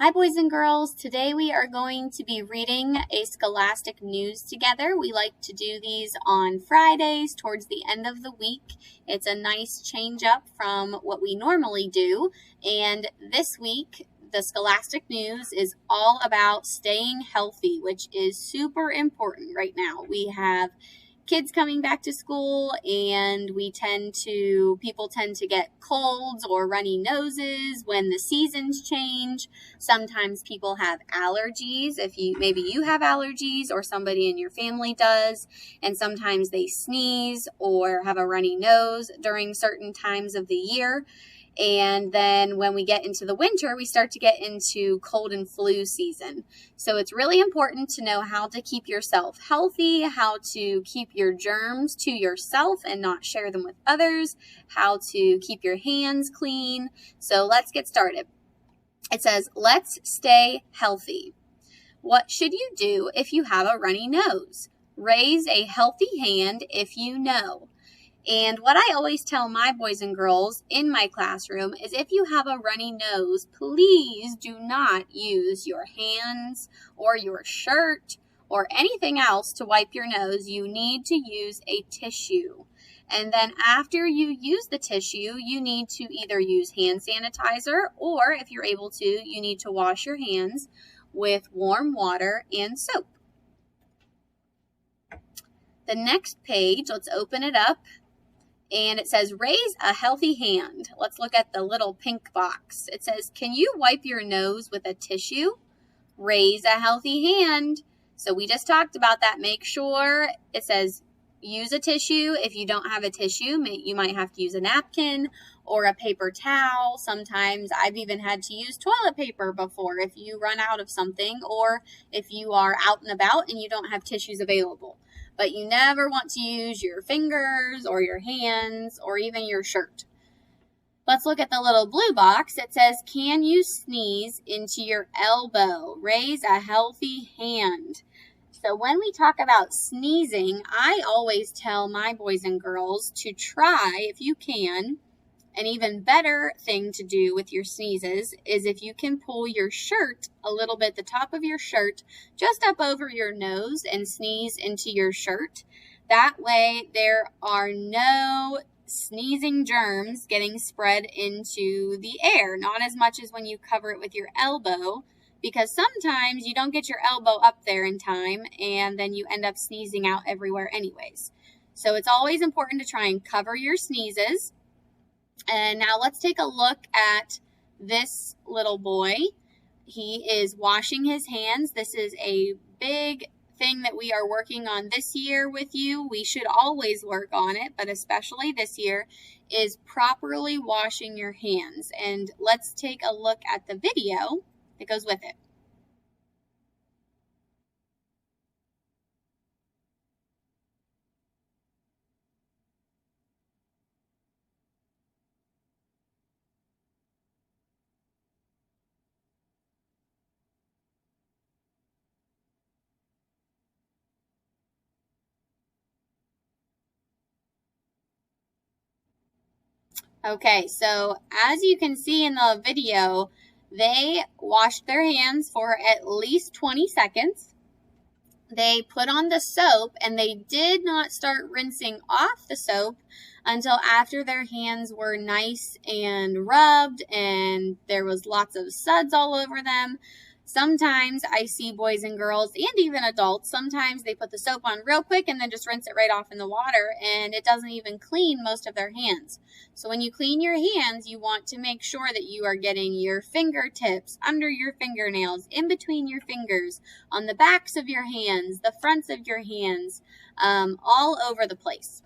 Hi, boys and girls. Today we are going to be reading a Scholastic News together. We like to do these on Fridays towards the end of the week. It's a nice change up from what we normally do. And this week, the Scholastic News is all about staying healthy, which is super important right now. We have kids coming back to school, and people tend to get colds or runny noses when the seasons change. Sometimes people have allergies. Maybe you have allergies or somebody in your family does, and sometimes they sneeze or have a runny nose during certain times of the year. And then when we get into the winter, we start to get into cold and flu season. So it's really important to know how to keep yourself healthy, how to keep your germs to yourself and not share them with others, how to keep your hands clean. So let's get started. It says, let's stay healthy. What should you do if you have a runny nose? Raise a healthy hand if you know. And what I always tell my boys and girls in my classroom is if you have a runny nose, please do not use your hands or your shirt or anything else to wipe your nose. You need to use a tissue. And then after you use the tissue, you need to either use hand sanitizer, or if you're able to, you need to wash your hands with warm water and soap. The next page, let's open it up. And it says, raise a healthy hand. Let's look at the little pink box. It says, can you wipe your nose with a tissue? Raise a healthy hand. So we just talked about that. Make sure it says, use a tissue. If you don't have a tissue, you might have to use a napkin or a paper towel. Sometimes I've even had to use toilet paper before if you run out of something, or if you are out and about and you don't have tissues available. But you never want to use your fingers or your hands or even your shirt. Let's look at the little blue box. It says, can you sneeze into your elbow? Raise a healthy hand. So when we talk about sneezing, I always tell my boys and girls to try, if you can. An even better thing to do with your sneezes is if you can pull your shirt a little bit, the top of your shirt, just up over your nose and sneeze into your shirt. That way there are no sneezing germs getting spread into the air. Not as much as when you cover it with your elbow, because sometimes you don't get your elbow up there in time and then you end up sneezing out everywhere anyways. So it's always important to try and cover your sneezes. And now let's take a look at this little boy. He is washing his hands. This is a big thing that we are working on this year with you. We should always work on it, but especially this year, is properly washing your hands. And let's take a look at the video that goes with it. Okay, so as you can see in the video, they washed their hands for at least 20 seconds. They put on the soap, and they did not start rinsing off the soap until after their hands were nice and rubbed and there was lots of suds all over them. Sometimes I see boys and girls and even adults, sometimes they put the soap on real quick and then just rinse it right off in the water, and it doesn't even clean most of their hands. So when you clean your hands, you want to make sure that you are getting your fingertips, under your fingernails, in between your fingers, on the backs of your hands, the fronts of your hands, all over the place.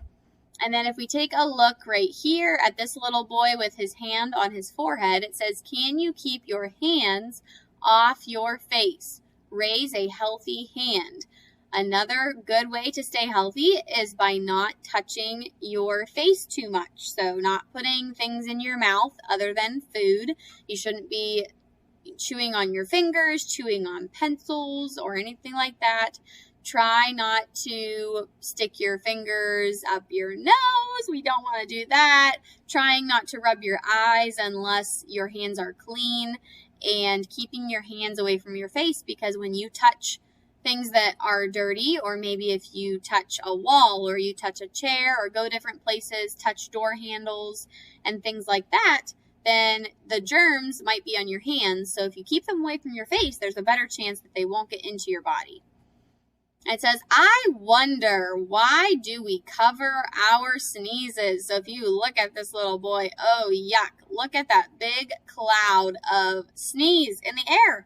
And then if we take a look right here at this little boy with his hand on his forehead, it says, can you keep your hands off your face? Raise a healthy hand. Another good way to stay healthy is by not touching your face too much. So not putting things in your mouth other than food. You shouldn't be chewing on your fingers, chewing on pencils, or anything like that. Try not to stick your fingers up your nose. We don't want to do that. Trying not to rub your eyes unless your hands are clean, and keeping your hands away from your face, because when you touch things that are dirty, or maybe if you touch a wall or you touch a chair or go different places, touch door handles and things like that, then the germs might be on your hands. So if you keep them away from your face, there's a better chance that they won't get into your body. It says, I wonder, why do we cover our sneezes? So if you look at this little boy, oh yuck, look at that big cloud of sneeze in the air.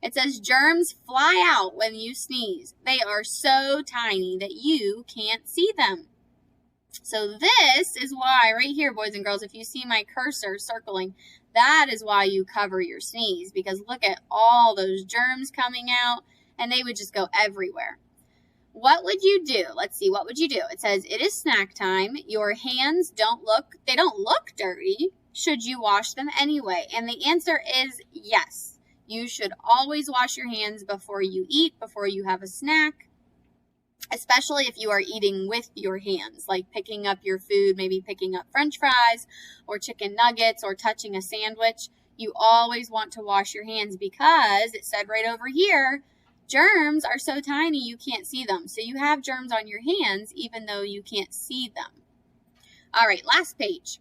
It says germs fly out when you sneeze. They are so tiny that you can't see them. So this is why, right here, boys and girls, if you see my cursor circling, that is why you cover your sneeze, because look at all those germs coming out, and they would just go everywhere. What would you do? Let's see, what would you do? It says, it is snack time. Your hands don't look dirty. Should you wash them anyway? And the answer is yes. You should always wash your hands before you eat, before you have a snack, especially if you are eating with your hands, like picking up your food, maybe picking up French fries or chicken nuggets or touching a sandwich. You always want to wash your hands, because it said right over here, germs are so tiny you can't see them. So you have germs on your hands even though you can't see them. All right, last page.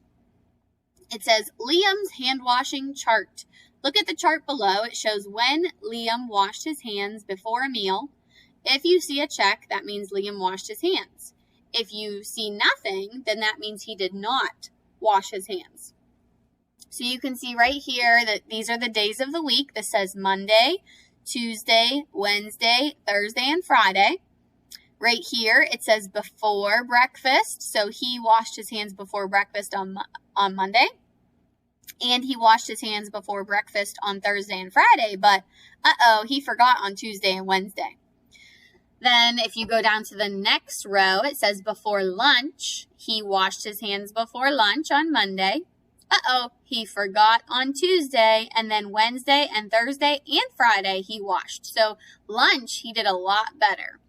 It says Liam's hand washing chart. Look at the chart below. It shows when Liam washed his hands before a meal. If you see a check, that means Liam washed his hands. If you see nothing, then that means he did not wash his hands. So you can see right here that these are the days of the week. This says Monday, Tuesday, Wednesday, Thursday, and Friday. Right here, it says before breakfast. So he washed his hands before breakfast on Monday. And he washed his hands before breakfast on Thursday and Friday. But, he forgot on Tuesday and Wednesday. Then if you go down to the next row, it says before lunch. He washed his hands before lunch on Monday. He forgot on Tuesday, and then Wednesday and Thursday and Friday he washed. So lunch, he did a lot better.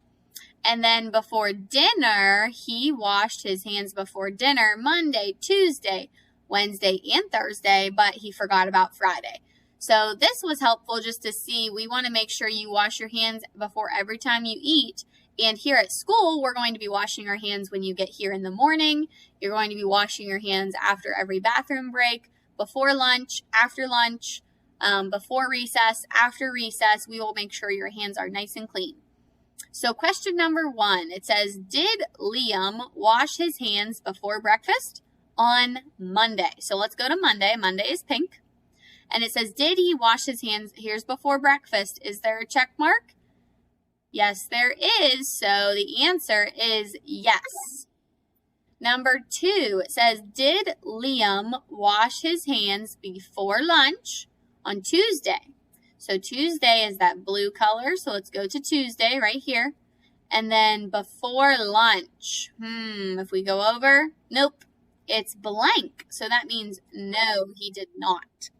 And then before dinner, he washed his hands before dinner Monday, Tuesday, Wednesday, and Thursday, but he forgot about Friday. So this was helpful just to see, we want to make sure you wash your hands before every time you eat. And here at school, we're going to be washing our hands when you get here in the morning. You're going to be washing your hands after every bathroom break, before lunch, after lunch, before recess, after recess. We will make sure your hands are nice and clean. So question number 1, it says, did Liam wash his hands before breakfast on Monday? So let's go to Monday. Monday is pink. And it says, did he wash his hands? Here's before breakfast. Is there a check mark? Yes, there is. So the answer is yes. Number 2, it says, did Liam wash his hands before lunch on Tuesday? So Tuesday is that blue color. So let's go to Tuesday right here. And then before lunch. If we go over, nope, it's blank. So that means no, he did not.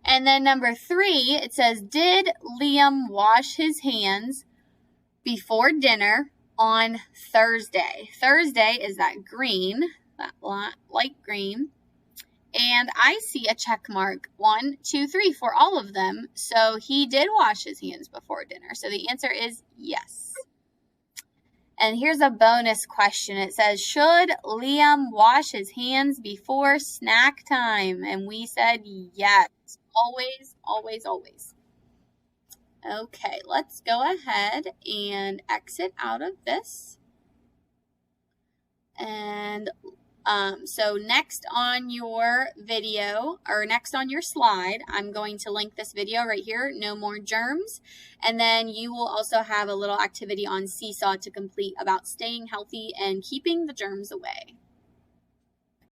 And then number 3, it says, did Liam wash his hands before dinner on Thursday? Thursday is that green, that light green. And I see a check mark, 1, 2, 3 for all of them. So he did wash his hands before dinner. So the answer is yes. And here's a bonus question. It says, should Liam wash his hands before snack time? And we said yes. Always, always, always. Okay, let's go ahead and exit out of this. And so next on your video, or next on your slide, I'm going to link this video right here, No More Germs. And then you will also have a little activity on Seesaw to complete about staying healthy and keeping the germs away.